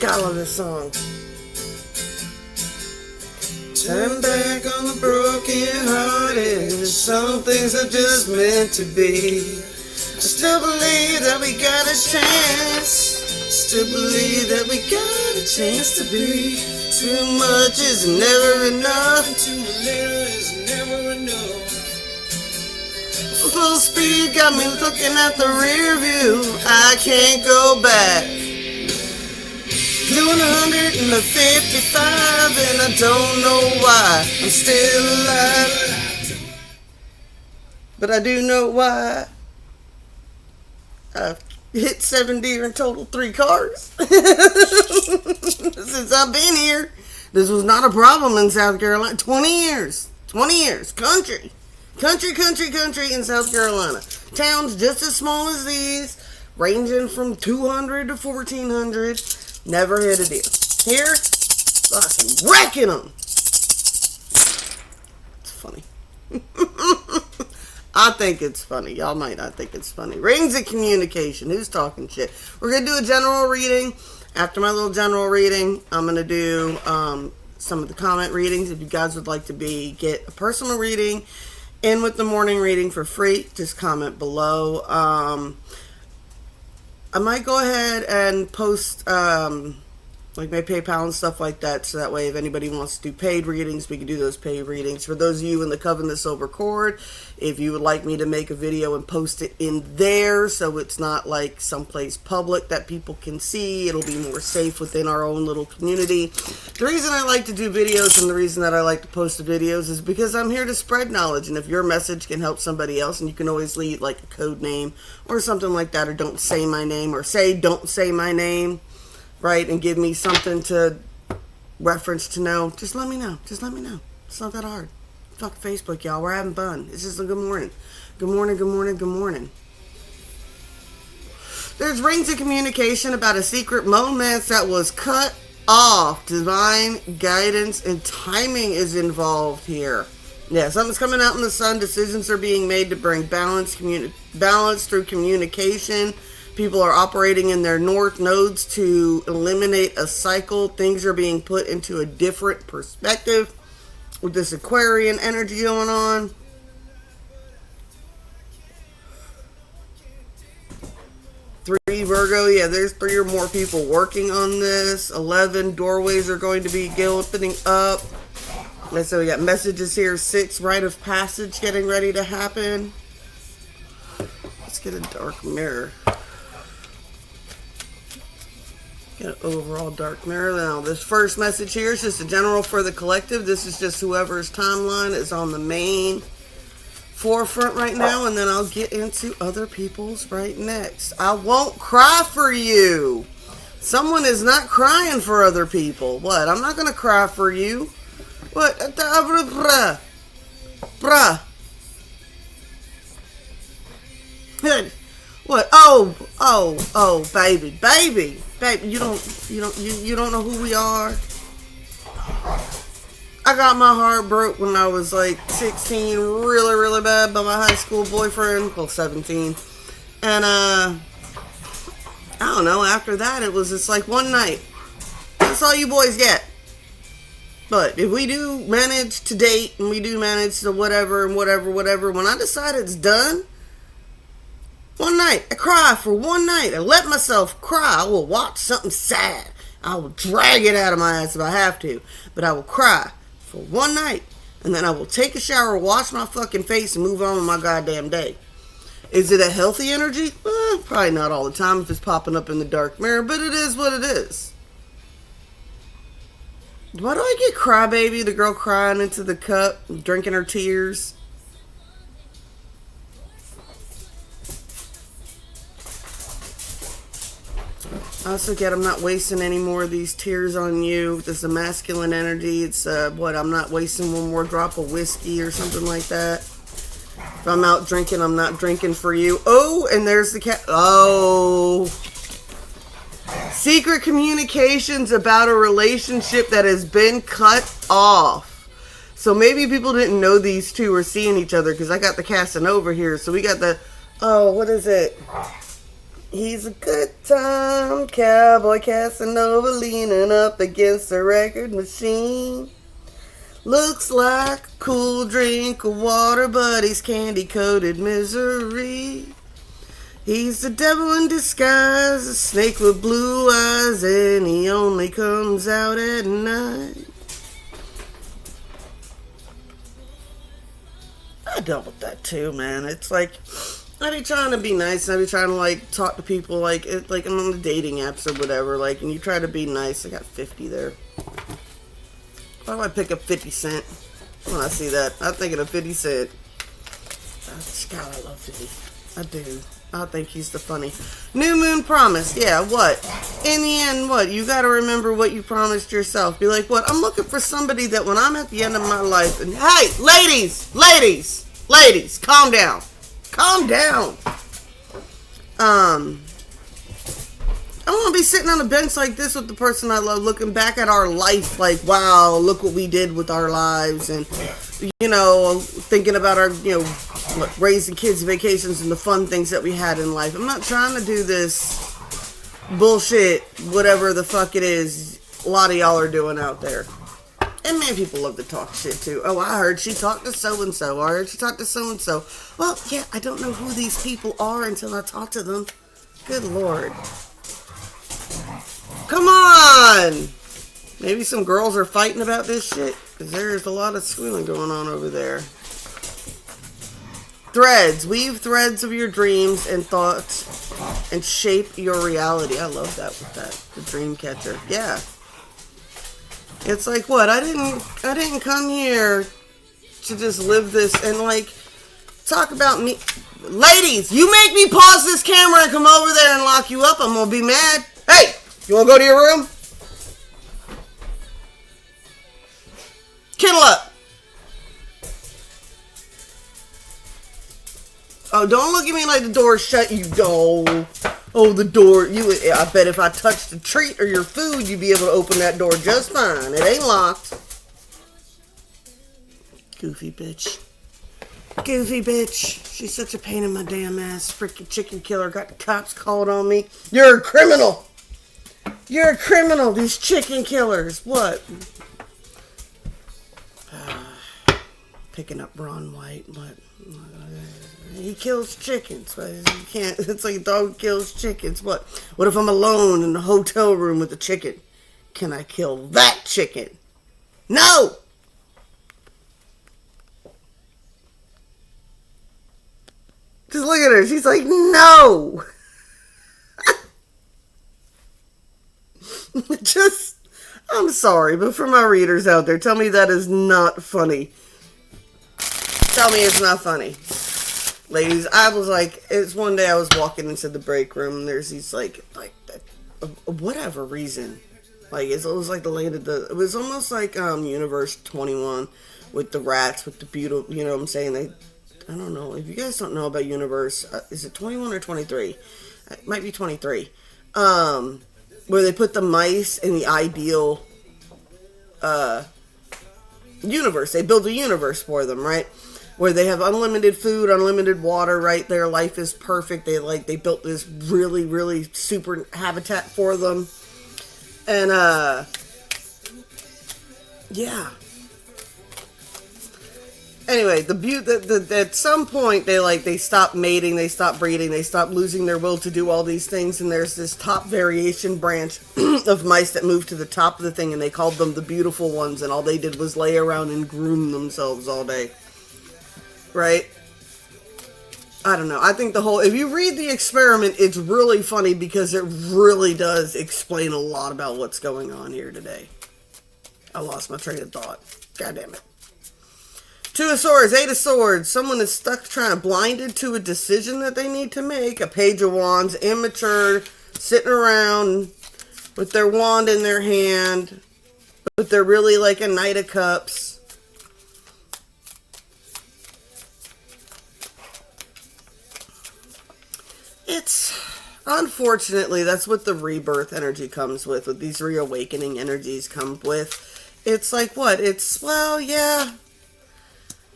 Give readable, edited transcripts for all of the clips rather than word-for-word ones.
God, I love this song. Turn back on the broken hearted. Some things are just meant to be. I still believe that we got a chance. Still believe that we got a chance to be. Too much is never enough. Too little is never enough. Full speed got me looking at the rear view. I can't go back. Doing 155 and I don't know why I'm still alive. But I do know why. I've hit 7 deer and totaled 3 cars. Since I've been here. This was not a problem in South Carolina. 20 years. 20 years. Country in South Carolina. Towns just as small as these, ranging from 200 to 1,400. Never hit a deer. Here, fucking wrecking them. It's funny. I think it's funny. Y'all might not think it's funny. Rings of communication. Who's talking shit? We're going to do a general reading. After my little general reading, I'm going to do some of the comment readings. If you guys would like to get a personal reading in with the morning reading for free, just comment below. I might go ahead and post like my PayPal and stuff like that, so that way if anybody wants to do paid readings, we can do those paid readings. For those of you in the Coven the Silver Cord, if you would like me to make a video and post it in there so it's not like someplace public that people can see, it'll be more safe within our own little community. The reason I like to do videos and the reason that I like to post the videos is because I'm here to spread knowledge, and if your message can help somebody else, and you can always leave like a code name or something like that, or don't say my name, or say don't say my name, right, and give me something to reference to know, just let me know. Just let me know. It's not that hard. Fuck Facebook, y'all. We're having fun. It's just a good morning. Good morning, good morning, good morning. There's rings of communication about a secret romance that was cut off. Divine guidance and timing is involved here. Yeah, something's coming out in the sun. Decisions are being made to bring balance through communication. People are operating in their north nodes to eliminate a cycle. Things are being put into a different perspective with this Aquarian energy going on. Three Virgo, yeah, there's 3 or more people working on this. 11 doorways are going to be opening up. And so we got messages here. 6 rite of passage getting ready to happen. Let's get a dark mirror. Get an overall dark mirror. Now, this first message here is just a general for the collective. This is just whoever's timeline is on the main forefront right now, and then I'll get into other people's right next. I won't cry for you. Someone is not crying for other people. What? I'm not going to cry for you. What? Bruh. What? Oh, baby, you don't know who we are. I got my heart broke when I was like 16, really, really bad, by my high school boyfriend, well, 17. And I don't know, after that it was just like one night. That's all you boys get. But if we do manage to date and we do manage to whatever, when I decide it's done, one night, I cry for one night. I let myself cry. I will watch something sad. I will drag it out of my ass if I have to. But I will cry for one night. And then I will take a shower, wash my fucking face, and move on with my goddamn day. Is it a healthy energy? Probably not all the time if it's popping up in the dark mirror. But it is what it is. Why do I get crybaby? The girl crying into the cup, drinking her tears. I also get I'm not wasting any more of these tears on you. This is a masculine energy. It's I'm not wasting one more drop of whiskey or something like that. If I'm out drinking, I'm not drinking for you. Oh, and there's the cat. Oh. Secret communications about a relationship that has been cut off. So maybe people didn't know these two were seeing each other, because I got the Casanova here. So we got the, what is it? He's a good time cowboy Casanova leaning up against the record machine. Looks like a cool drink of water, but he's candy-coated misery. He's the devil in disguise, a snake with blue eyes, and he only comes out at night. I dealt with that too, man. It's like, I be trying to be nice, and I be trying to, like, talk to people, like I'm on the dating apps or whatever, like, and you try to be nice. I got 50 there. Why do I pick up 50 Cent when I see that? I'm thinking of 50 Cent. God, I love 50. I do. I think he's the funny. New Moon Promise. Yeah, what? In the end, what? You gotta remember what you promised yourself. Be like, what? I'm looking for somebody that when I'm at the end of my life, and hey, ladies, calm down. Calm down. I want to be sitting on a bench like this with the person I love, looking back at our life like, wow, look what we did with our lives. And, you know, thinking about our, you know, raising kids, vacations, and the fun things that we had in life. I'm not trying to do this bullshit, whatever the fuck it is a lot of y'all are doing out there. And man, people love to talk shit too. Oh, I heard she talked to so-and-so. I heard she talked to so-and-so. Well, yeah, I don't know who these people are until I talk to them. Good Lord. Come on! Maybe some girls are fighting about this shit, because there's a lot of squealing going on over there. Threads. Weave threads of your dreams and thoughts and shape your reality. I love that with that. The dream catcher. Yeah. It's like, what? I didn't come here to just live this and, like, talk about me. Ladies, you make me pause this camera and come over there and lock you up, I'm gonna be mad. Hey! You want to go to your room? Kennel up. Oh, don't look at me like the door's shut, you go. Oh, the door. I bet if I touched the treat or your food, you'd be able to open that door just fine. It ain't locked. Goofy bitch. Goofy bitch. She's such a pain in my damn ass. Freaking chicken killer. Got the cops called on me. You're a criminal. You're a criminal, these chicken killers. What? Picking up Ron White. What? He kills chickens. But he can't. It's like a dog kills chickens. What? What if I'm alone in a hotel room with a chicken? Can I kill that chicken? No! Just look at her. She's like, no! I'm sorry, but for my readers out there, tell me that is not funny. Tell me it's not funny. Ladies, I was like, it's one day I was walking into the break room, and there's these, like whatever reason. Like, it was like it was almost like, Universe 21 with the rats, with the beautiful, you know what I'm saying? I don't know. If you guys don't know about Universe, is it 21 or 23? It might be 23. Where they put the mice in the ideal universe. They build a universe for them, right? Where they have unlimited food, unlimited water, right? Their life is perfect. They built this really, really super habitat for them. And yeah. Anyway, at some point they stop mating, they stop breeding, they stop losing their will to do all these things, and there's this top variation branch of mice that moved to the top of the thing, and they called them the beautiful ones, and all they did was lay around and groom themselves all day. Right? I don't know. I think if you read the experiment, it's really funny because it really does explain a lot about what's going on here today. I lost my train of thought. God damn it. Two of Swords, Eight of Swords. Someone is stuck blinded to a decision that they need to make. A Page of Wands, immature, sitting around with their wand in their hand, but they're really like a Knight of Cups. Unfortunately, that's what the rebirth energy comes with. What these reawakening energies come with. It's like, what? Well, yeah.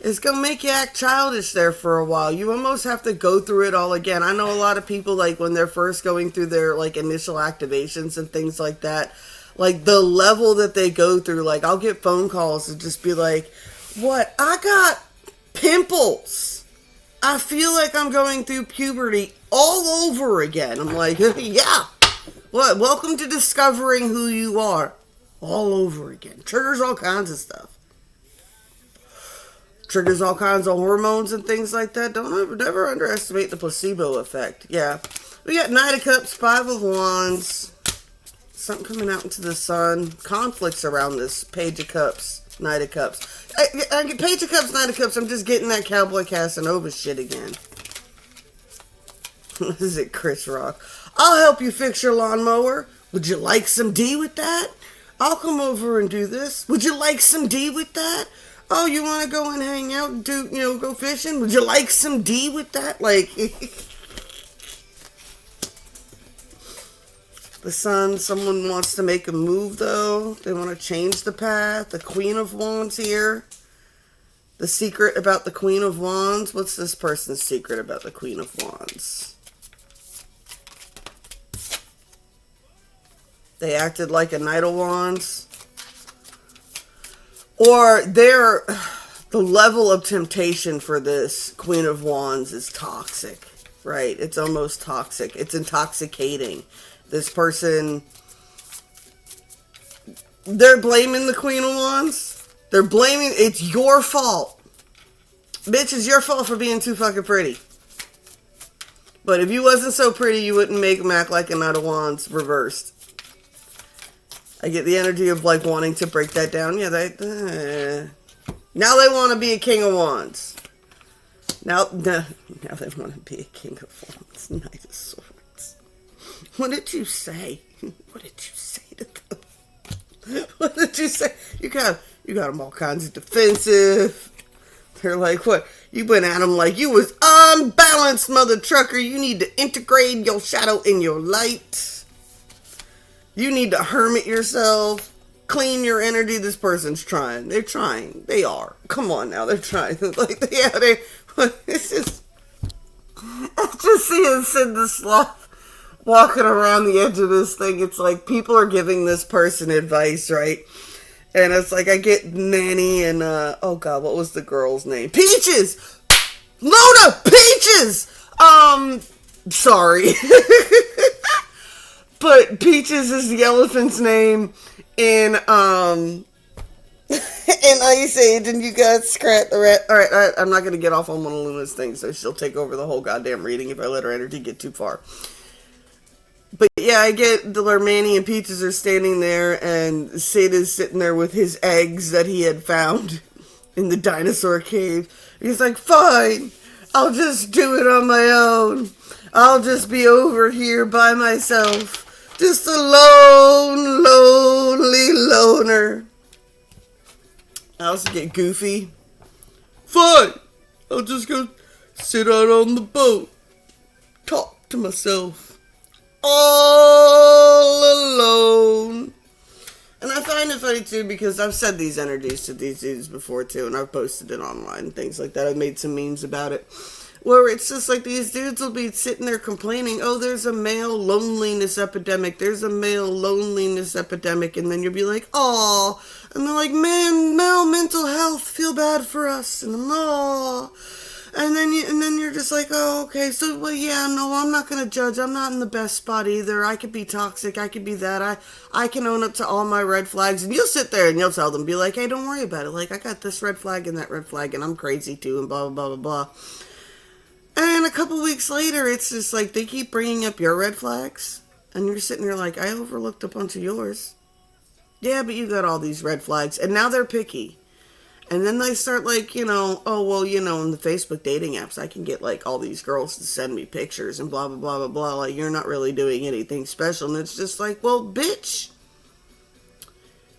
It's going to make you act childish there for a while. You almost have to go through it all again. I know a lot of people, like, when they're first going through their, like, initial activations and things like that, like, the level that they go through, like, I'll get phone calls and just be like, what? I got pimples. I feel like I'm going through puberty all over again. I'm like, yeah. What? Welcome to discovering who you are all over again. Triggers all kinds of stuff. Triggers all kinds of hormones and things like that. Never underestimate the placebo effect. Yeah. We got Knight of Cups, Five of Wands. Something coming out into the sun. Conflicts around this Page of Cups, Knight of Cups. I get Page of Cups, Knight of Cups. I'm just getting that Cowboy Casanova shit again. What is it, Chris Rock? I'll help you fix your lawnmower. Would you like some D with that? I'll come over and do this. Would you like some D with that? Oh, you want to go and hang out and do, go fishing? Would you like some D with that? Like, the sun, someone wants to make a move, though. They want to change the path. The Queen of Wands here. The secret about the Queen of Wands. What's this person's secret about the Queen of Wands? They acted like a Knight of Wands. Or the level of temptation for this Queen of Wands is toxic, right? It's almost toxic. It's intoxicating. This person, they're blaming the Queen of Wands. They're blaming, it's your fault. Bitch, it's your fault for being too fucking pretty. But if you wasn't so pretty, you wouldn't make them act like a Knight of Wands reversed. I get the energy of, like, wanting to break that down. Yeah, now they want to be a King of Wands. Now they want to be a King of Wands. Knight of Swords. What did you say? What did you say to them? What did you say? You got them all kinds of defensive. They're like, what? You went at them like you was unbalanced, mother trucker. You need to integrate your shadow in your light. You need to hermit yourself, clean your energy. This person's trying. They're trying. They are. Come on now, they're trying. Like, yeah, it's just, I just seeing Sid the Sloth walking around the edge of this thing. It's like people are giving this person advice, right? And it's like I get Nanny and, oh God, what was the girl's name? Peaches! Luna! Peaches! Sorry. But Peaches is the elephant's name in Ice Age, and you got Scrat the Rat. Alright, I'm not going to get off on one of Luna's things, so she'll take over the whole goddamn reading if I let her energy get too far. But yeah, I get the Manny and Peaches are standing there, and Sid is sitting there with his eggs that he had found in the dinosaur cave. He's like, fine, I'll just do it on my own. I'll just be over here by myself. Just a lonely loner. I also get Goofy. Fine, I'll just go sit out on the boat. Talk to myself. All alone. And I find it funny too because I've said these energies to these dudes before too, and I've posted it online and things like that. I've made some memes about it. Where it's just like these dudes will be sitting there complaining, oh, there's a male loneliness epidemic. There's a male loneliness epidemic. And then you'll be like, aw. And they're like, man, male mental health, feel bad for us. And aw. And then you're just like, oh, okay. So, well, yeah, no, I'm not going to judge. I'm not in the best spot either. I could be toxic. I could be that. I can own up to all my red flags. And you'll sit there and you'll tell them, be like, hey, don't worry about it. Like, I got this red flag and that red flag and I'm crazy too and blah, blah, blah, blah, blah. And a couple weeks later, it's just like they keep bringing up your red flags. And you're sitting there like, I overlooked a bunch of yours. Yeah, but you got all these red flags. And now they're picky. And then they start like, oh, well, in the Facebook dating apps, I can get like all these girls to send me pictures and blah, blah, blah, blah, blah. Like, you're not really doing anything special. And it's just like, well, bitch.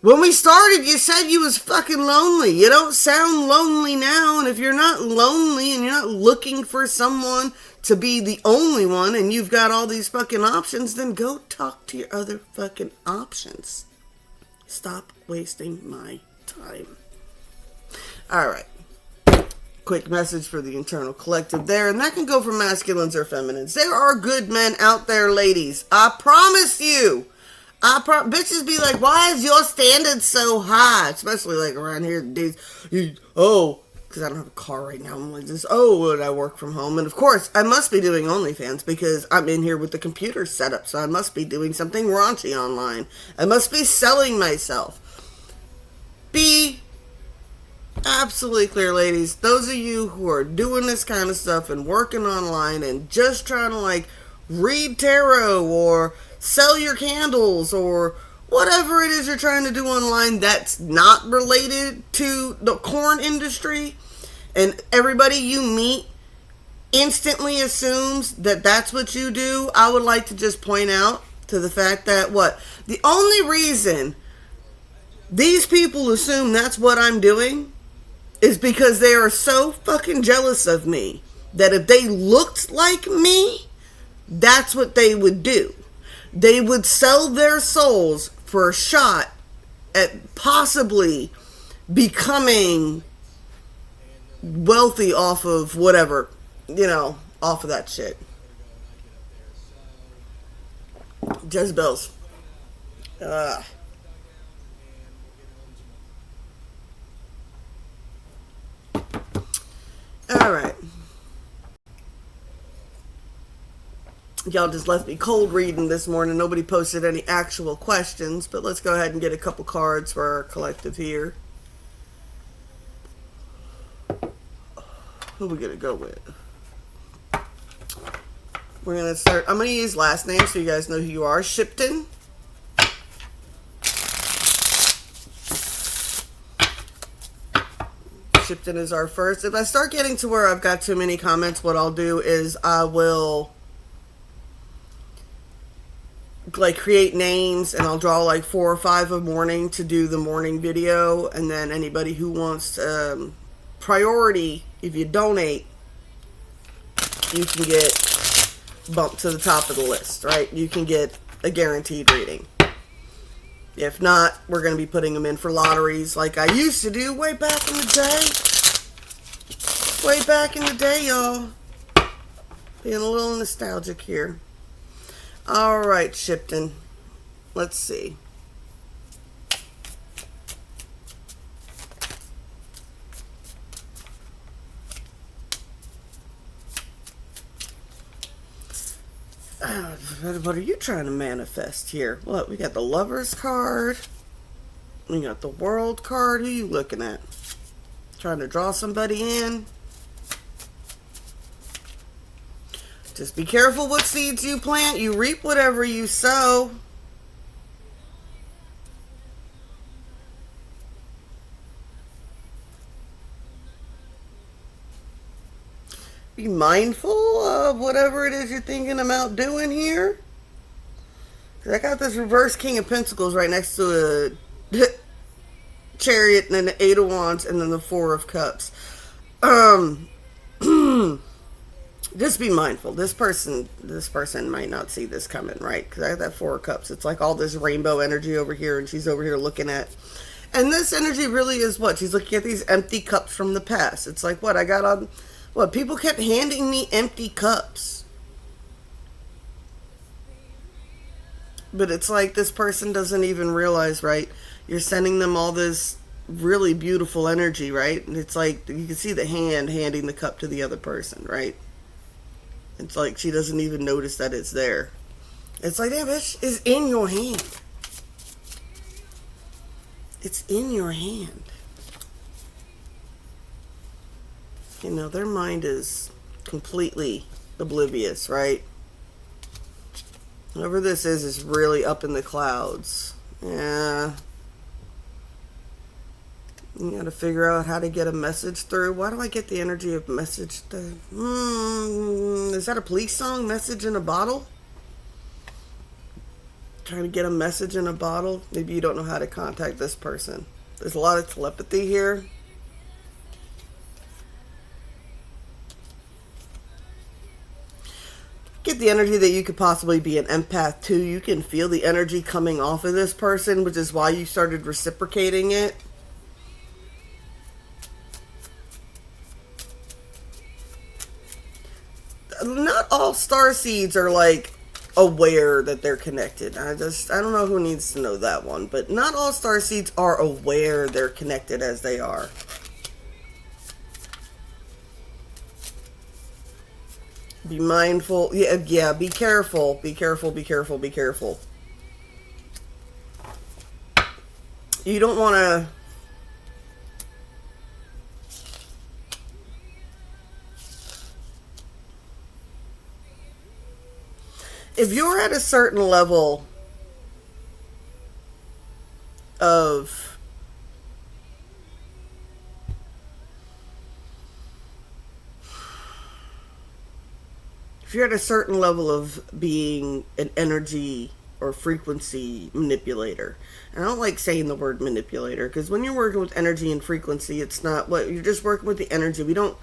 When we started, you said you was fucking lonely. You don't sound lonely now. And if you're not lonely and you're not looking for someone to be the only one and you've got all these fucking options, then go talk to your other fucking options. Stop wasting my time. Alright. quick message for the internal collective there, and that can go for masculines or feminines. There are good men out there, ladies. I promise you. Bitches be like, why is your standard so high? Especially like around here, dudes. Because I don't have a car right now. I'm like this. Would I work from home? And of course, I must be doing OnlyFans because I'm in here with the computer set up. So I must be doing something raunchy online. I must be selling myself. Be absolutely clear, ladies. Those of you who are doing this kind of stuff and working online and just trying to like read tarot or sell your candles or whatever it is you're trying to do online that's not related to the corn industry, and everybody you meet instantly assumes that that's what you do, I would like to just point out to the fact that the only reason these people assume that's what I'm doing is because they are so fucking jealous of me that if they looked like me, that's what they would do. They would sell their souls for a shot at possibly becoming wealthy off of whatever, off of that shit. Jezebels. Alright. Y'all just left me cold reading this morning. Nobody posted any actual questions, but let's go ahead and get a couple cards for our collective here. Who are we going to go with? We're going to start. I'm going to use last names so you guys know who you are. Shipton. Shipton is our first. If I start getting to where I've got too many comments, what I'll do is I will create names and I'll draw 4 or 5 a morning to do the morning video, and then anybody who wants priority, if you donate, you can get bumped to the top of the list, right? You can get a guaranteed reading. If not, we're going to be putting them in for lotteries like I used to do way back in the day. Way back in the day, y'all. Being a little nostalgic here. Alright, Shipton. Let's see. What are you trying to manifest here? Look, we got the Lover's card. We got the World card. Who are you looking at? Trying to draw somebody in? Just be careful what seeds you plant. You reap whatever you sow. Be mindful of whatever it is you're thinking about doing here. 'Cause I got this reverse King of Pentacles right next to a Chariot and then the 8 of Wands and then the 4 of Cups. Just be mindful. This person might not see this coming, right? Because I have that 4 of Cups. It's like all this rainbow energy over here, and she's over here looking at. And this energy really is what? She's looking at these empty cups from the past. It's like, what? I got on. What? People kept handing me empty cups. But it's like this person doesn't even realize, right? You're sending them all this really beautiful energy, right? And it's like, you can see the hand handing the cup to the other person, right? It's like she doesn't even notice that it's there. It's like, that bitch is in your hand. It's in your hand. You know, their mind is completely oblivious, right? Whoever this is really up in the clouds. Yeah. You gotta figure out how to get a message through. Why do I get the energy of message? Is that a police song? Message in a bottle? Trying to get a message in a bottle? Maybe you don't know how to contact this person. There's a lot of telepathy here. Get the energy that you could possibly be an empath too. You can feel the energy coming off of this person, which is why you started reciprocating it. all star seeds are like aware that they're connected. I don't know who needs to know that one, but not all star seeds are aware they're connected as they are. Be mindful. Yeah, be careful. Be careful, be careful, be careful. You don't want to... If you're at a certain level of being an energy or frequency manipulator, and I don't like saying the word manipulator, because when you're working with energy and frequency, it's not what you're just working with the energy. We don't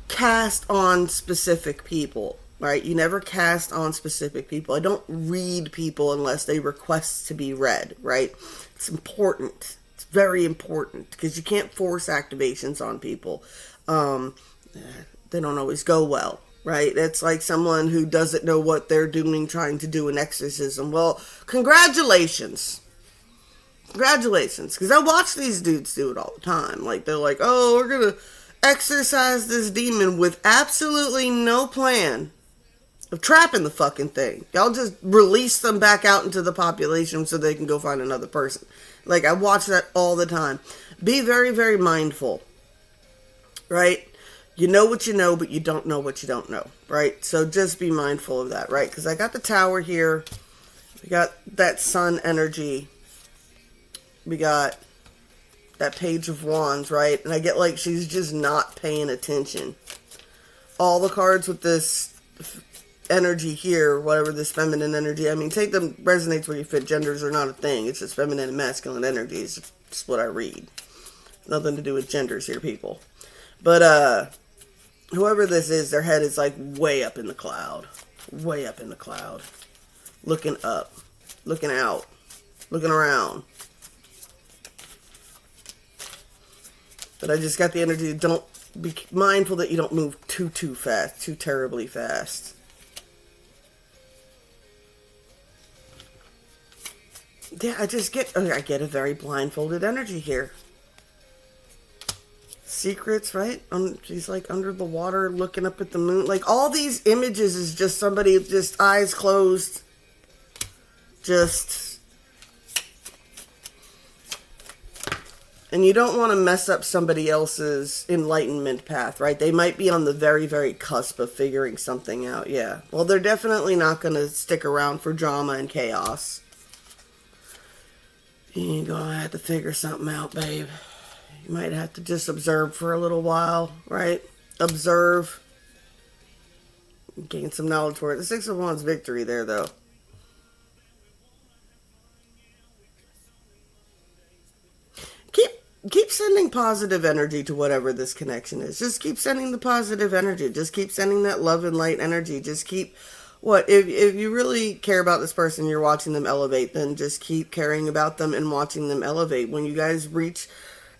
cast on specific people, right? You never cast on specific people. I don't read people unless they request to be read, right? It's important. It's very important, because you can't force activations on people. They don't always go well, right? It's like someone who doesn't know what they're doing trying to do an exorcism. Well, congratulations. Congratulations. Because I watch these dudes do it all the time. Like, they're like, oh, we're going to exorcise this demon with absolutely no plan of trapping the fucking thing. Y'all just release them back out into the population so they can go find another person. Like, I watch that all the time. Be very, very mindful, right? You know what you know, but you don't know what you don't know, right? So just be mindful of that, right? Because I got the tower here. We got that sun energy. We got that page of wands, right? And I get like she's just not paying attention. All the cards with this energy here, whatever this feminine energy, I mean, take them, resonates where you fit. Genders are not a thing. It's just feminine and masculine energies. It's what I read. Nothing to do with genders here, people. But, whoever this is, their head is like way up in the cloud. Way up in the cloud. Looking up. Looking out. Looking around. But I just got the energy. Don't be mindful that you don't move too fast. Too terribly fast. Yeah, I get a very blindfolded energy here. Secrets, right? She's like under the water looking up at the moon. Like, all these images is just somebody just eyes closed. Just... And you don't want to mess up somebody else's enlightenment path, right? They might be on the very, very cusp of figuring something out, yeah. Well, they're definitely not going to stick around for drama and chaos. You're going to have to figure something out, babe. You might have to just observe for a little while, right? Observe. Gain some knowledge for it. The Six of Wands victory there, though. Keep sending positive energy to whatever this connection is. Just keep sending the positive energy. Just keep sending that love and light energy. Just keep... If you really care about this person, you're watching them elevate, then just keep caring about them and watching them elevate. When you guys reach...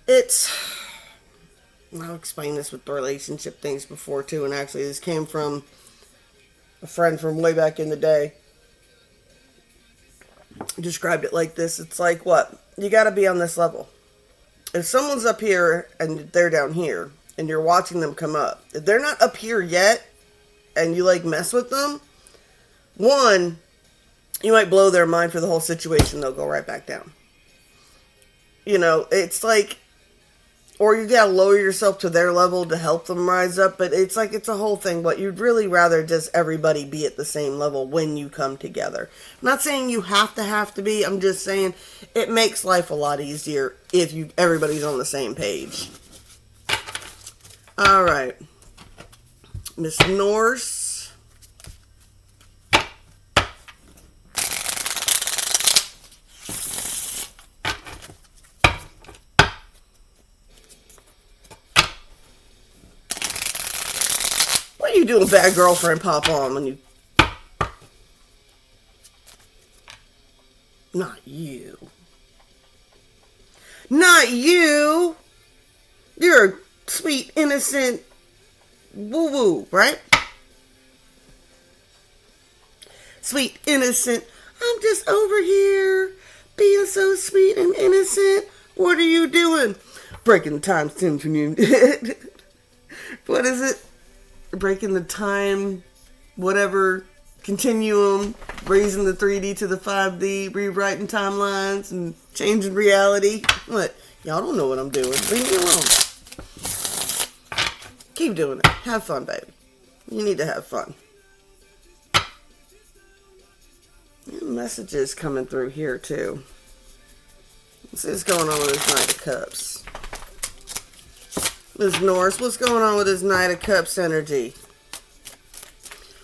I'll explain this with the relationship things before, too. And actually, this came from a friend from way back in the day. Described it like this. It's like, what? You got to be on this level. If someone's up here and they're down here, and you're watching them come up, if they're not up here yet, and you, like, mess with them, one, you might blow their mind for the whole situation. They'll go right back down. You know, it's like, or you gotta lower yourself to their level to help them rise up, but it's like, it's a whole thing, but you'd really rather just everybody be at the same level when you come together. I'm not saying you have to be, I'm just saying it makes life a lot easier if everybody's on the same page. Alright. Miss Norse. What are you doing, bad girlfriend pop on when you... Not you. Not you! You're a sweet, innocent woo-woo, right? sweet, innocent. I'm just over here being so sweet and innocent. What are you doing? Breaking the time continuum. What is it? Breaking the time, whatever, continuum, raising the 3D to the 5D, rewriting timelines and changing reality. What? Y'all don't know what I'm doing. Leave me alone. Keep doing it. Have fun, baby. You need to have fun. Messages coming through here, too. What's going on with this Knight of Cups? Ms. Norris, what's going on with this Knight of Cups energy?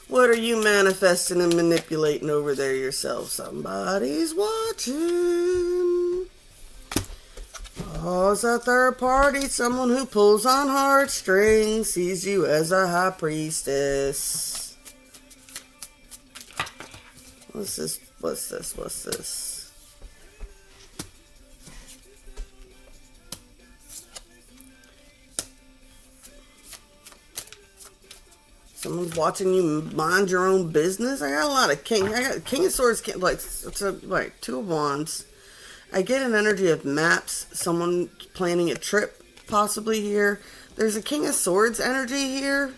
What are you manifesting and manipulating over there yourself? Somebody's watching. Oh, it's a third party, someone who pulls on heartstrings, sees you as a high priestess. What's this? What's this? What's this? Someone's watching you mind your own business. I got a lot of king. I got King of Swords, like Two of Wands. I get an energy of maps. Someone planning a trip, possibly here. There's a King of Swords energy here.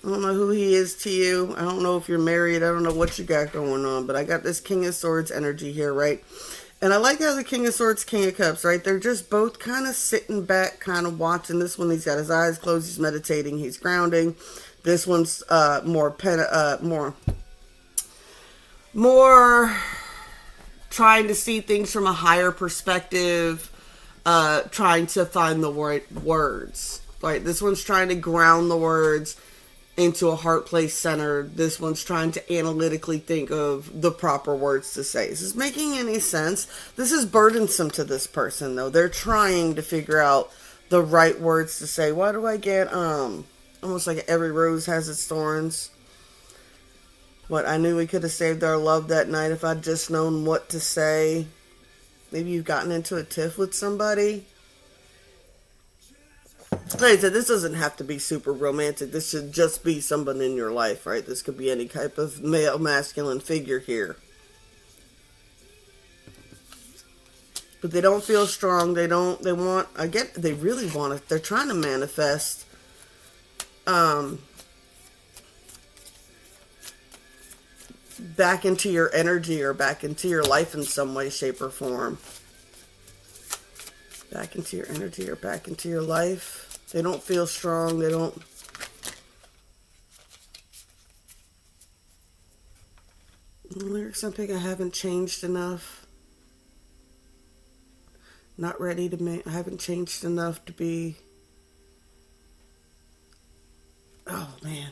I don't know who he is to you. I don't know if you're married. I don't know what you got going on. But I got this King of Swords energy here, right? And I like how the King of Swords, King of Cups, right? They're just both kind of sitting back, kind of watching. This one, he's got his eyes closed. He's meditating. He's grounding. This one's more trying to see things from a higher perspective, trying to find the right words. Right? This one's trying to ground the words into a heart place center. This one's trying to analytically think of the proper words to say. Is this making any sense? This is burdensome to this person, though. They're trying to figure out the right words to say. Why do I get almost like every rose has its thorns? What, I knew we could have saved our love that night if I'd just known what to say. Maybe you've gotten into a tiff with somebody. Like I said, this doesn't have to be super romantic. This should just be someone in your life, right? This could be any type of male, masculine figure here. But they don't feel strong. They really want it. They're trying to manifest back into your energy or back into your life in some way, shape, or form. Back into your energy or back into your life. They don't feel strong. They don't. Lyrics, I think I haven't changed enough. Not ready to make. I haven't changed enough to be. Oh, man.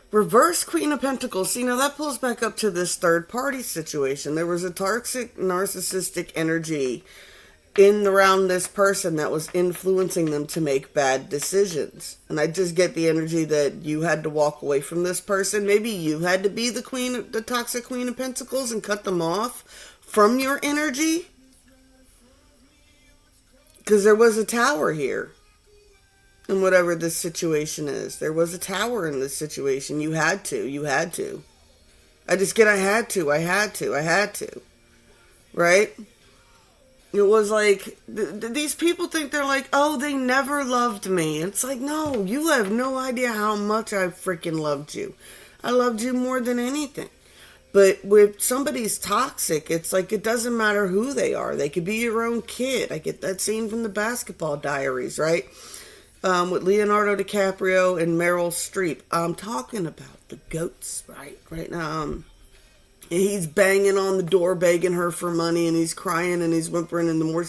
Reverse Queen of Pentacles. See, now that pulls back up to this third party situation. There was a toxic, narcissistic energy in around this person that was influencing them to make bad decisions. And I just get the energy that you had to walk away from this person. Maybe you had to be the toxic Queen of Pentacles and cut them off from your energy. Because there was a tower here. In whatever this situation is. There was a tower in this situation. You had to. I had to. Right? It was like, these people think they're like, oh, they never loved me. It's like, no, you have no idea how much I freaking loved you. I loved you more than anything. But with somebody's toxic, it's like, it doesn't matter who they are. They could be your own kid. I get that scene from the Basketball Diaries, right? With Leonardo DiCaprio and Meryl Streep. I'm talking about the goats, right now. He's banging on the door, begging her for money, and he's crying and he's whimpering, and the more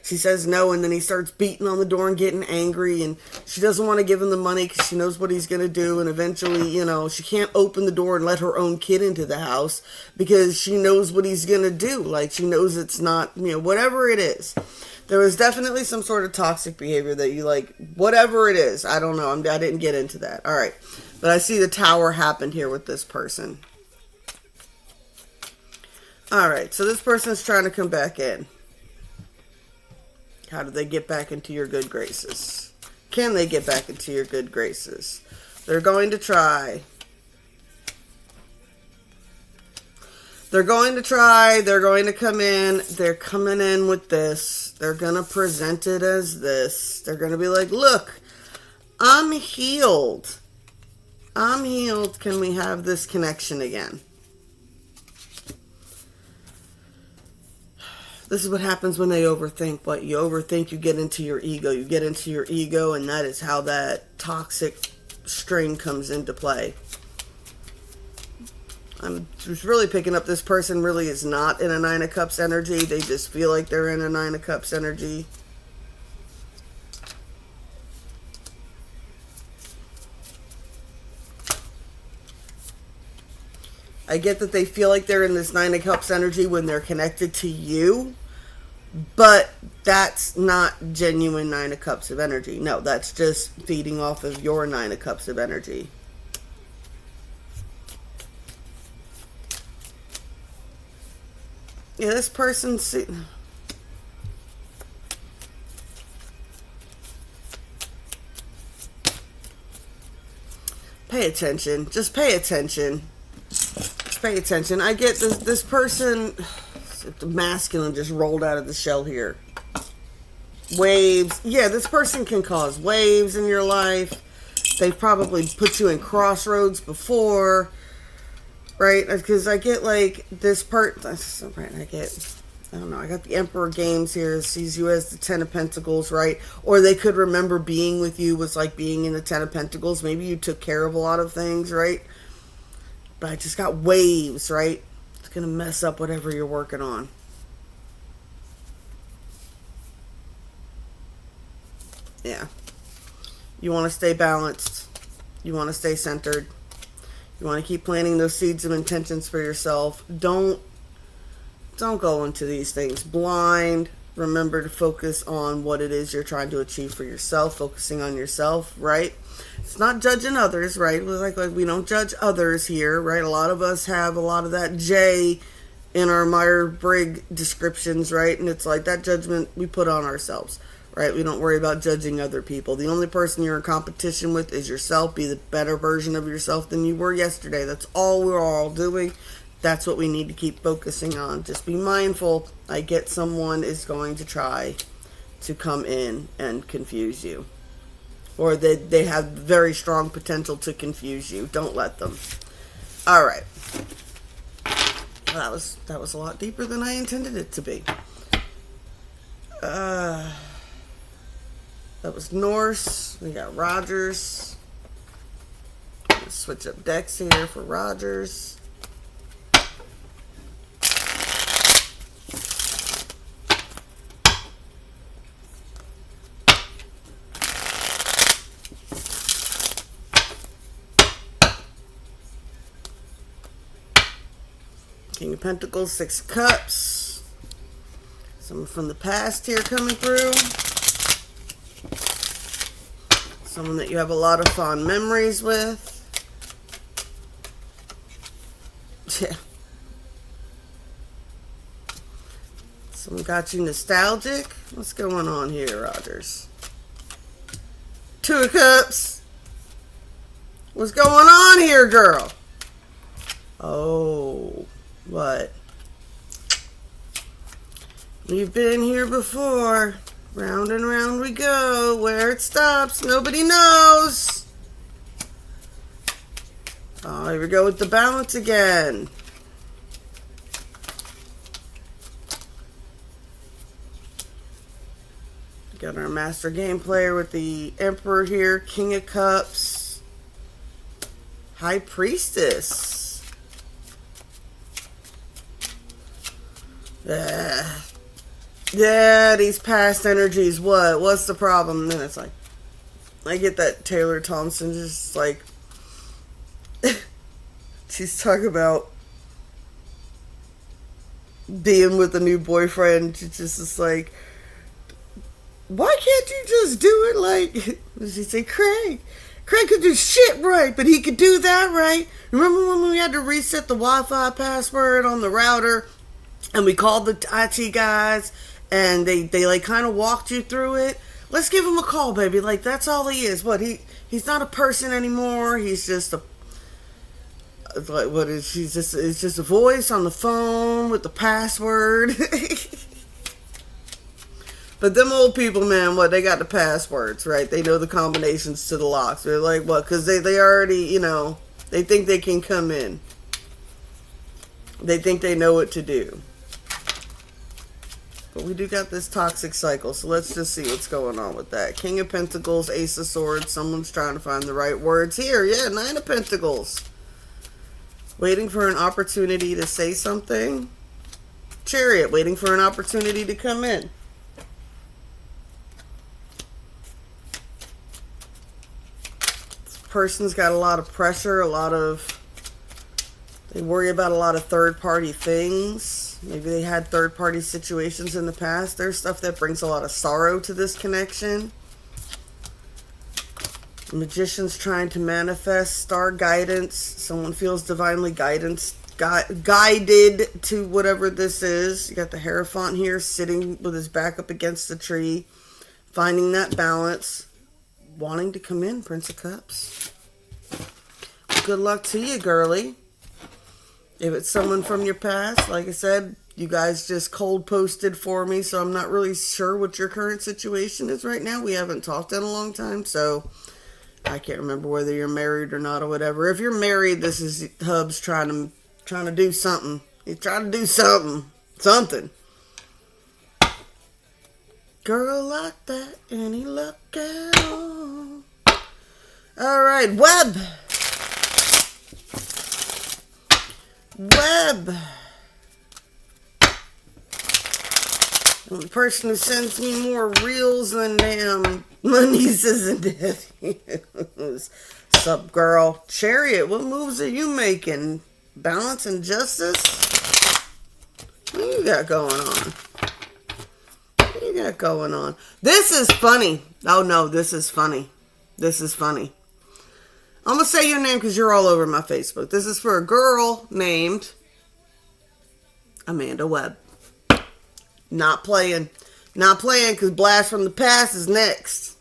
she says no, and then he starts beating on the door and getting angry, and she doesn't want to give him the money because she knows what he's going to do, and eventually, she can't open the door and let her own kid into the house because she knows what he's going to do. Like, she knows it's not, whatever it is. There was definitely some sort of toxic behavior that you like, whatever it is. I don't know. I didn't get into that. All right. But I see the tower happened here with this person. Alright, so this person's trying to come back in. How do they get back into your good graces? Can they get back into your good graces? They're going to try. They're going to try. They're going to come in. They're coming in with this. They're going to present it as this. They're going to be like, look, I'm healed. I'm healed. Can we have this connection again? This is what happens when they overthink. What you overthink, you get into your ego. You get into your ego, and that is how that toxic string comes into play. I'm just really picking up this person really is not in a Nine of Cups energy. They just feel like they're in a Nine of Cups energy. I get that they feel like they're in this Nine of Cups energy when they're connected to you, but that's not genuine Nine of Cups of energy. No, that's just feeding off of your Nine of Cups of energy. Yeah, this person... Pay attention. Just pay attention. Pay attention. I get this person, the masculine just rolled out of the shell here. Waves. Yeah, this person can cause waves in your life. They've probably put you in crossroads before, right? Because I get like this part. Right, I don't know. I got the Emperor Games here. Sees you as the Ten of Pentacles, right? Or they could remember being with you was like being in the Ten of Pentacles. Maybe you took care of a lot of things, right? But I just got waves, right? It's going to mess up whatever you're working on. Yeah. You want to stay balanced. You want to stay centered. You want to keep planting those seeds of intentions for yourself. Don't go into these things blind. Remember to focus on what it is you're trying to achieve for yourself. Focusing on yourself, right? It's not judging others, right? Like we don't judge others here, right? A lot of us have a lot of that J in our Myers-Briggs descriptions, right? And it's like that judgment we put on ourselves, right? We don't worry about judging other people. The only person you're in competition with is yourself. Be the better version of yourself than you were yesterday. That's all we're all doing. That's what we need to keep focusing on. Just be mindful. I get someone is going to try to come in and confuse you. Or they have very strong potential to confuse you. Don't let them. All right. That was a lot deeper than I intended it to be. That was Norse. We got Rogers. Let's switch up decks here for Rogers. King of Pentacles, Six of Cups. Someone from the past here coming through. Someone that you have a lot of fond memories with. Yeah. Someone got you nostalgic. What's going on here, Rogers? Two of Cups. What's going on here, girl? Oh, what? We've been here before. Round and round we go. Where it stops, nobody knows. Oh, here we go with the balance again. Got our master game player with the Emperor here. King of Cups. High Priestess. Yeah, these past energies, what? What's the problem? And then it's like, I get that Taylor Thompson just like, she's talking about being with a new boyfriend. She's just like, why can't you just do it like, she say, Craig could do shit right, but he could do that right. Remember when we had to reset the Wi-Fi password on the router? and we called the IT guys, and they like kind of walked you through it. Let's give him a call, baby. Like, that's all he is. He's not a person anymore. He's just a like, what is he's just it's just a voice on the phone with the password. But them old people, man, what, they got the passwords, right? They know the combinations to the locks. They're like, what? Because they already, they think they can come in. They think they know what to do. But we do got this toxic cycle, so let's just see what's going on with that. King of Pentacles, Ace of Swords. Someone's trying to find the right words here. Yeah, Nine of Pentacles. Waiting for an opportunity to say something. Chariot, waiting for an opportunity to come in. Person's got a lot of pressure, they worry about a lot of third-party things. Maybe they had third-party situations in the past. There's stuff that brings a lot of sorrow to this connection. The Magician's trying to manifest star guidance. Someone feels divinely guided to whatever this is. You got the Hierophant here sitting with his back up against the tree, finding that balance. Wanting to come in, Prince of Cups. Good luck to you, girly. If it's someone from your past, like I said, you guys just cold posted for me, so I'm not really sure what your current situation is right now. We haven't talked in a long time, so I can't remember whether you're married or not or whatever. If you're married, this is Hubs trying to do something. He's trying to do something. Something. Girl like that, any luck out. Alright, Web. And the person who sends me more reels than damn nieces and nephews. Sup, girl? Chariot, what moves are you making? Balance and justice? What you got going on? Going on. This is funny. Oh no, this is funny. I'm gonna say your name because you're all over my Facebook. This is for a girl named Amanda Webb. Not playing because Blast from the Past is next.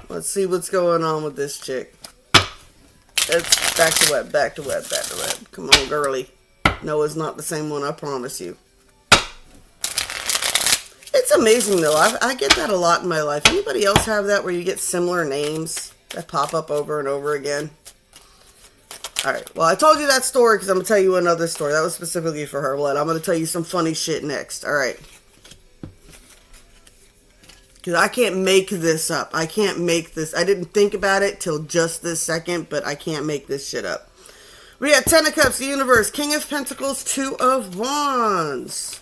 Let's see what's going on with this chick. It's back to Webb. Come on, girly. No, it's not the same one, I promise you. It's amazing, though. I get that a lot in my life. Anybody else have that where you get similar names that pop up over and over again? Alright, well, I told you that story because I'm going to tell you another story. That was specifically for her. Well, I'm going to tell you some funny shit next. Alright. Because I can't make this up. I didn't think about it till just this second, but I can't make this shit up. We got Ten of Cups, the Universe, King of Pentacles, Two of Wands.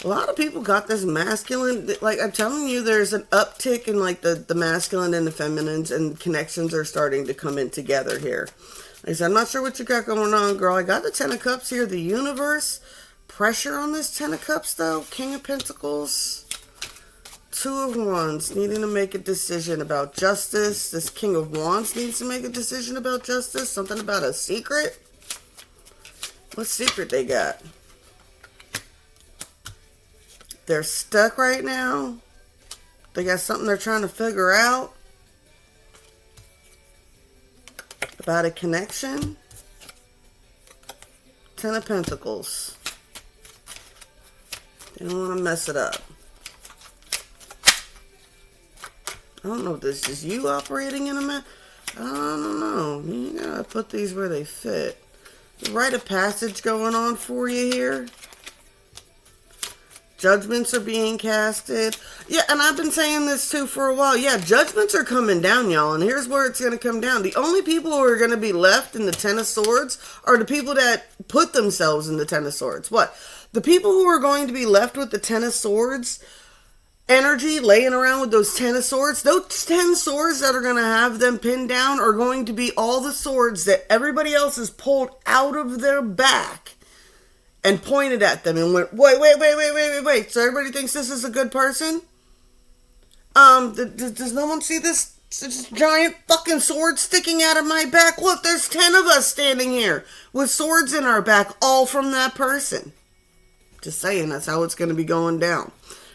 A lot of people got this masculine, like I'm telling you, there's an uptick in like the masculine and the feminines, and connections are starting to come in together here. Like I said, I'm not sure what you got going on, girl. I got the Ten of Cups here, the Universe. Pressure on this Ten of Cups, though. King of Pentacles, Two of Wands, needing to make a decision about justice. This King of Wands needs to make a decision about justice. Something about a secret. What secret they got? They're stuck right now. They got something they're trying to figure out. About a connection. Ten of Pentacles. They don't want to mess it up. I don't know if this is you operating in a mess. I don't know. You gotta put these where they fit. Rite of passage going on for you here. Judgments are being casted. Yeah, and I've been saying this too for a while. Yeah, judgments are coming down, y'all. And here's where it's going to come down. The only people who are going to be left in the Ten of Swords are the people that put themselves in the Ten of Swords. What? The people who are going to be left with the Ten of Swords energy, laying around with those Ten of Swords, those 10 swords that are going to have them pinned down are going to be all the swords that everybody else has pulled out of their back and pointed at them and went, wait. So everybody thinks this is a good person? Does no one see this It's this giant fucking sword sticking out of my back. Look, there's 10 of us standing here with swords in our back, all from that person. Just saying, that's how it's going to be going down,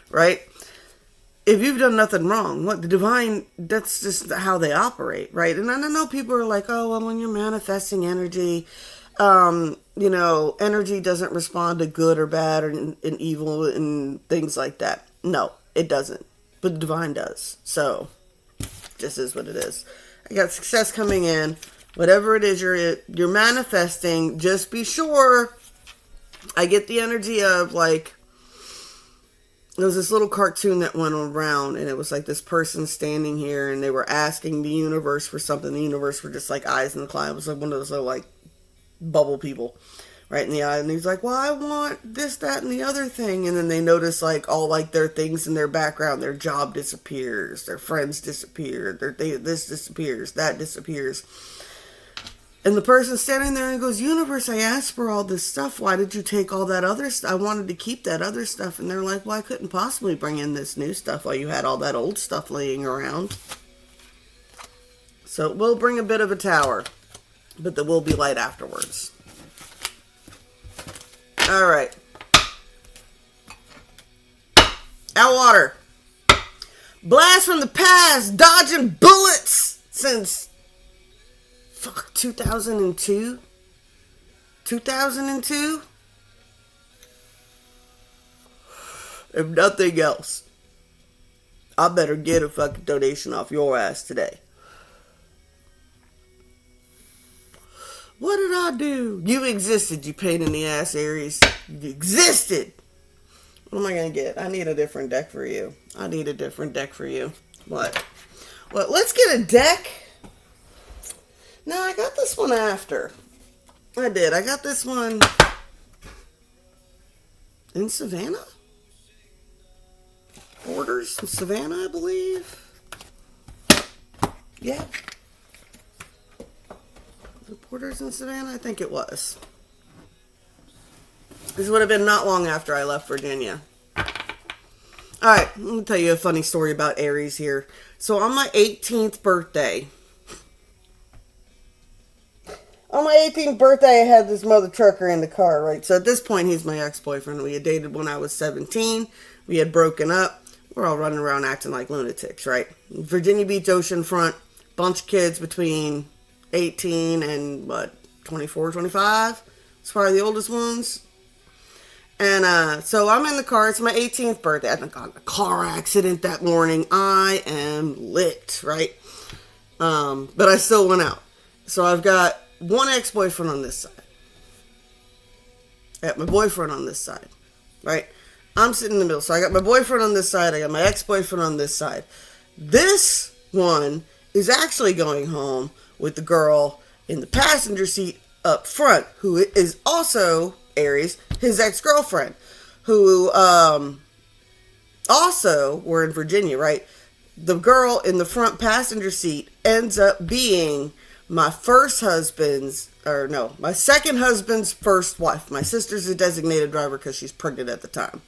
right? If you've done nothing wrong, what the divine, that's just how they operate, right? And I know people are like, oh, well, when you're manifesting energy, energy doesn't respond to good or bad and evil and things like that. No, it doesn't. But the divine does. So, just is what it is. I got success coming in. Whatever it is you're manifesting, just be sure. I get the energy of, like, there was this little cartoon that went around, and it was like this person standing here, and they were asking the universe for something. The universe were just like eyes in the cloud. It was like one of those little, like, bubble people right in the eye. And he's like, well, I want this, that, and the other thing. And then they notice, like, all, like, their things in their background. Their job disappears. Their friends disappear. This disappears. That disappears. And the person standing there and goes, universe, I asked for all this stuff. Why did you take all that other stuff? I wanted to keep that other stuff. And they're like, well, I couldn't possibly bring in this new stuff while you had all that old stuff laying around. So it will bring a bit of a tower, but there will be light afterwards. All right. Outwater. Blast from the past, dodging bullets since 2002? 2002? If nothing else, I better get a fucking donation off your ass today. What did I do? You existed, you pain in the ass, Aries. You existed. What am I going to get? I need a different deck for you. What? Let's get a deck. No, I got this one after. I did. I got this one in Savannah? Borders in Savannah, I believe. Yeah. The Borders in Savannah? I think it was. This would have been not long after I left Virginia. Alright, let me tell you a funny story about Aries here. So on my 18th birthday, I had this mother trucker in the car, right? So at this point, he's my ex-boyfriend. We had dated when I was 17. We had broken up. We're all running around acting like lunatics, right? Virginia Beach oceanfront, bunch of kids between 18 and, 24, 25? As far as the oldest ones. And so I'm in the car. It's my 18th birthday. I got in a car accident that morning. I am lit, right? But I still went out. So I've got one ex-boyfriend on this side. I got my boyfriend on this side, right? I'm sitting in the middle. So I got my boyfriend on this side. I got my ex-boyfriend on this side. This one is actually going home with the girl in the passenger seat up front, who is also Aries, his ex-girlfriend, who also were in Virginia, right? The girl in the front passenger seat ends up being my second husband's first wife. My sister's a designated driver because she's pregnant at the time.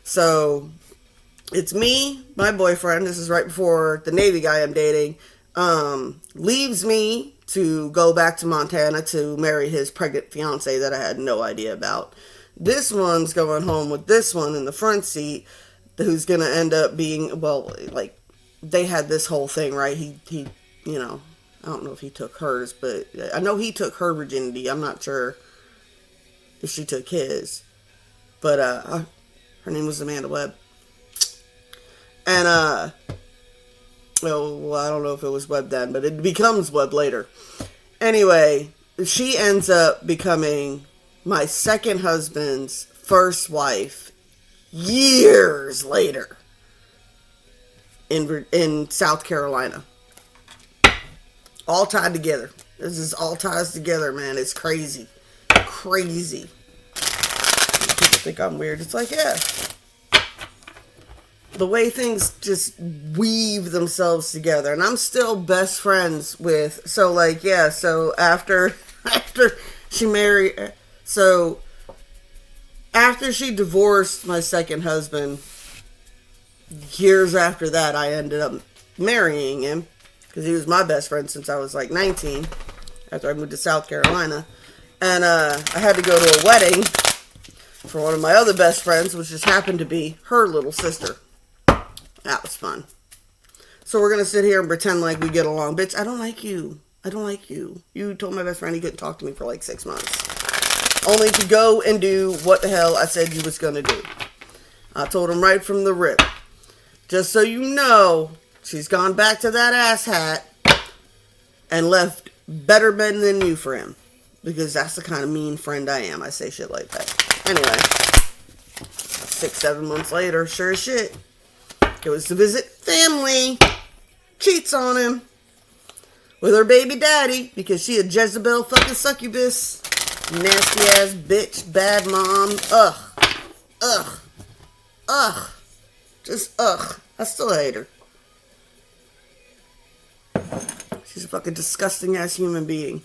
So it's me, my boyfriend. This is right before the Navy guy I'm dating leaves me to go back to Montana to marry his pregnant fiance that I had no idea about. This one's going home with this one in the front seat, who's going to end up being, they had this whole thing, right? He I don't know if he took hers, but I know he took her virginity. I'm not sure if she took his. But her name was Amanda Webb. And, I don't know if it was Webb then, but it becomes Webb later. Anyway, she ends up becoming my second husband's first wife years later in South Carolina. All tied together. This is all ties together, man. It's crazy. Crazy. People think I'm weird. It's like, yeah. The way things just weave themselves together. And I'm still best friends with... So after she married... So, after she divorced my second husband, years after that, I ended up marrying him. because he was my best friend since I was like 19, after I moved to South Carolina. And I had to go to a wedding for one of my other best friends, which just happened to be her little sister. That was fun. So we're going to sit here and pretend like we get along. Bitch, I don't like you. I don't like you. You told my best friend he couldn't talk to me for like 6 months. Only to go and do what the hell I said you was going to do. I told him right from the rip. Just so you know, she's gone back to that ass hat and left better men than you for him. Because that's the kind of mean friend I am. I say shit like that. Anyway, 6-7 months later, sure as shit, goes to visit family. Cheats on him with her baby daddy because she a Jezebel fucking succubus. Nasty ass bitch, bad mom. Ugh. Just ugh. I still hate her. She's a fucking disgusting ass human being.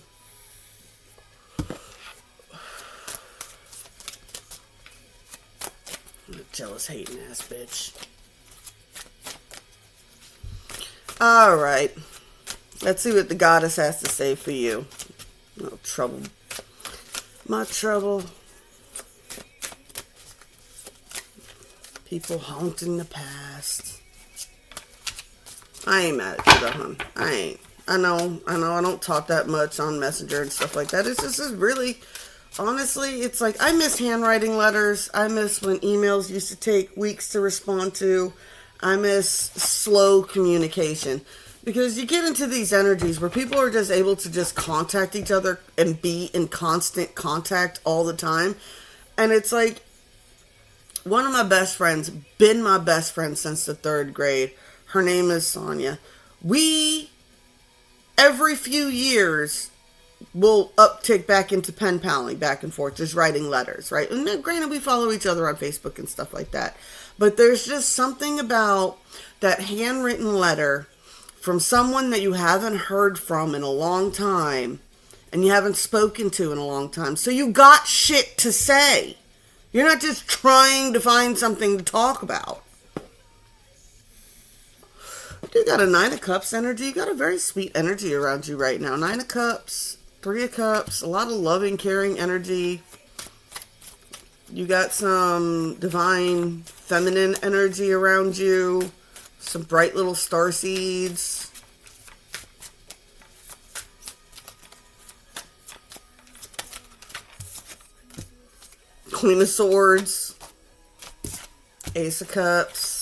Jealous, hating ass bitch. Alright. Let's see what the goddess has to say for you. No trouble. My trouble. People haunting the past. I ain't mad at you though, hon. I ain't. I know. I don't talk that much on Messenger and stuff like that. It's just really... Honestly, it's like, I miss handwriting letters. I miss when emails used to take weeks to respond to. I miss slow communication. Because you get into these energies where people are just able to just contact each other and be in constant contact all the time. And it's like, one of my best friends, been my best friend since the 3rd grade. Her name is Sonia. We, every few years... we'll uptick back into pen paling back and forth, just writing letters, right? And then, granted, we follow each other on Facebook and stuff like that. But there's just something about that handwritten letter from someone that you haven't heard from in a long time and you haven't spoken to in a long time. So you got shit to say. You're not just trying to find something to talk about. You got a 9 of Cups energy. You got a very sweet energy around you right now. 9 of Cups. 3 of Cups, a lot of loving, caring energy. You got some divine feminine energy around you. Some bright little star seeds. Queen of Swords. Ace of Cups.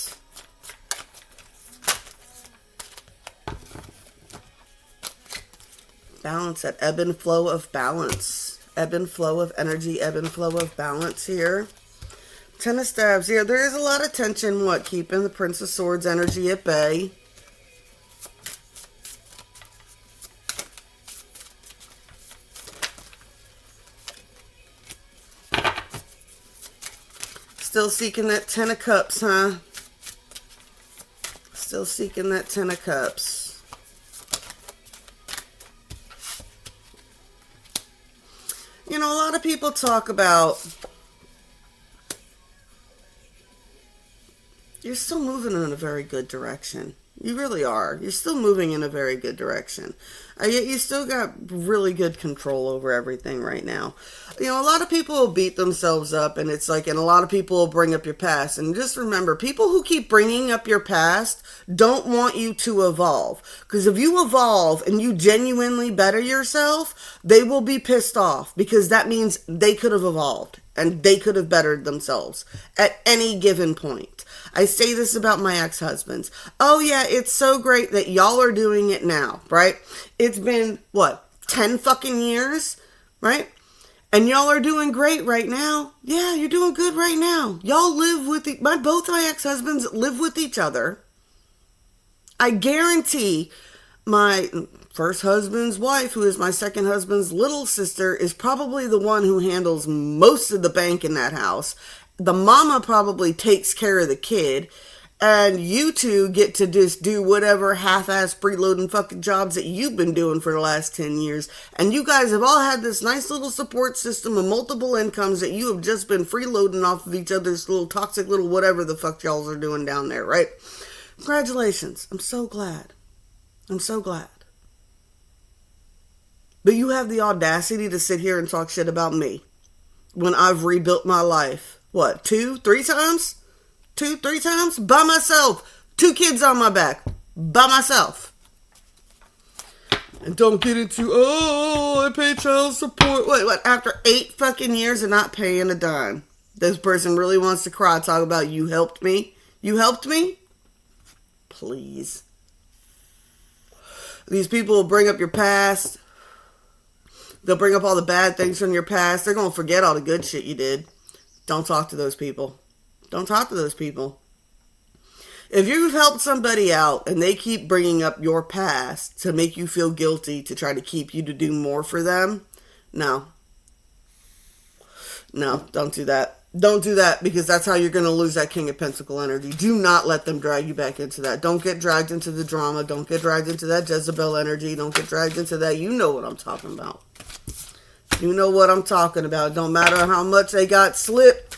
Balance, that ebb and flow of balance. Ebb and flow of energy, ebb and flow of balance here. 10 of Staves. Yeah, there is a lot of tension, keeping the Prince of Swords energy at bay. Still seeking that 10 of Cups, huh? Still seeking that 10 of Cups. You know, a lot of people talk about you're still moving in a very good direction. You really are. You're still moving in a very good direction. Yet you still got really good control over everything right now. You know, a lot of people will beat themselves up, and it's like, and a lot of people will bring up your past. And just remember, people who keep bringing up your past don't want you to evolve. Because if you evolve and you genuinely better yourself, they will be pissed off. Because that means they could have evolved and they could have bettered themselves at any given point. I say this about my ex-husbands. Oh yeah, it's so great that y'all are doing it now, right? It's been, 10 fucking years, right? And y'all are doing great right now. Yeah, you're doing good right now. Y'all live with, both my ex-husbands live with each other. I guarantee my first husband's wife, who is my second husband's little sister, is probably the one who handles most of the bank in that house. The mama probably takes care of the kid, and you two get to just do whatever half-ass freeloading fucking jobs that you've been doing for the last 10 years. And you guys have all had this nice little support system of multiple incomes that you have just been freeloading off of each other's little toxic little whatever the fuck y'all are doing down there, right? Congratulations. I'm so glad. I'm so glad. But you have the audacity to sit here and talk shit about me when I've rebuilt my life. What, 2-3 times? 2-3 times? By myself. 2 kids on my back. By myself. And don't get into, oh, I pay child support. What, after 8 fucking years of not paying a dime, this person really wants to cry, talk about you helped me? You helped me? Please. These people will bring up your past. They'll bring up all the bad things from your past. They're going to forget all the good shit you did. Don't talk to those people. Don't talk to those people. If you've helped somebody out and they keep bringing up your past to make you feel guilty to try to keep you to do more for them, no. No, don't do that. Don't do that, because that's how you're going to lose that King of Pentacle energy. Do not let them drag you back into that. Don't get dragged into the drama. Don't get dragged into that Jezebel energy. Don't get dragged into that. You know what I'm talking about. You know what I'm talking about. Don't matter how much they got slipped,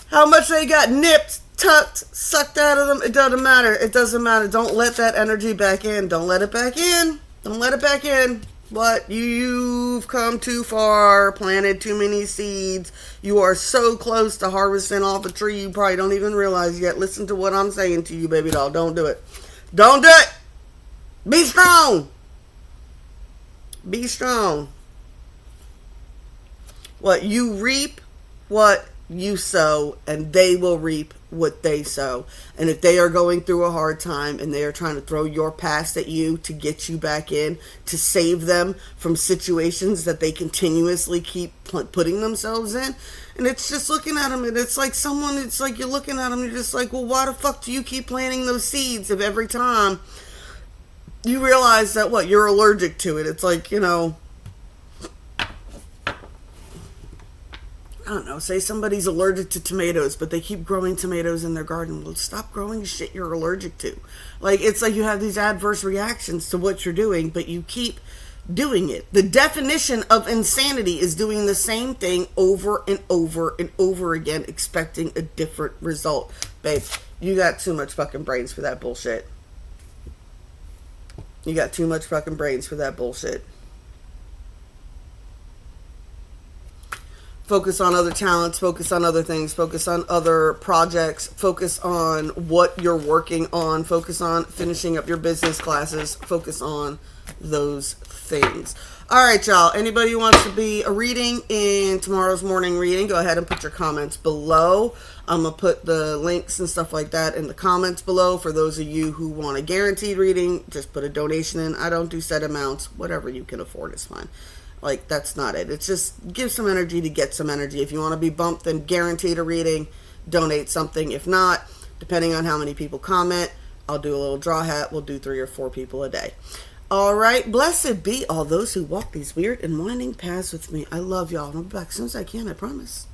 how much they got nipped, tucked, sucked out of them. It doesn't matter. It doesn't matter. Don't let that energy back in. Don't let it back in. Don't let it back in. What? You've come too far, planted too many seeds. You are so close to harvesting off a tree you probably don't even realize yet. Listen to what I'm saying to you, baby doll. Don't do it. Don't do it. Be strong. Be strong. What you reap, what you sow, and they will reap what they sow. And if they are going through a hard time and they are trying to throw your past at you to get you back in, to save them from situations that they continuously keep putting themselves in, and it's just looking at them, and it's like you're looking at them, and you're just like, well, why the fuck do you keep planting those seeds if every time you realize that what, you're allergic to it? It's like, you know, I don't know, say somebody's allergic to tomatoes, but they keep growing tomatoes in their garden. Well, stop growing shit you're allergic to. Like, it's like you have these adverse reactions to what you're doing, but you keep doing it. The definition of insanity is doing the same thing over and over and over again, expecting a different result. Babe, you got too much fucking brains for that bullshit. You got too much fucking brains for that bullshit. Focus on other talents, focus on other things, focus on other projects, focus on what you're working on, focus on finishing up your business classes, focus on those things. All right, y'all. Anybody who wants to be a reading in tomorrow's morning reading, go ahead and put your comments below. I'm going to put the links and stuff like that in the comments below. For those of you who want a guaranteed reading, just put a donation in. I don't do set amounts. Whatever you can afford is fine. Like, that's not it. It's just give some energy to get some energy. If you want to be bumped and guaranteed a reading, donate something. If not, depending on how many people comment, I'll do a little draw hat. We'll do 3 or 4 people a day. All right. Blessed be all those who walk these weird and winding paths with me. I love y'all. I'll be back as soon as I can, I promise.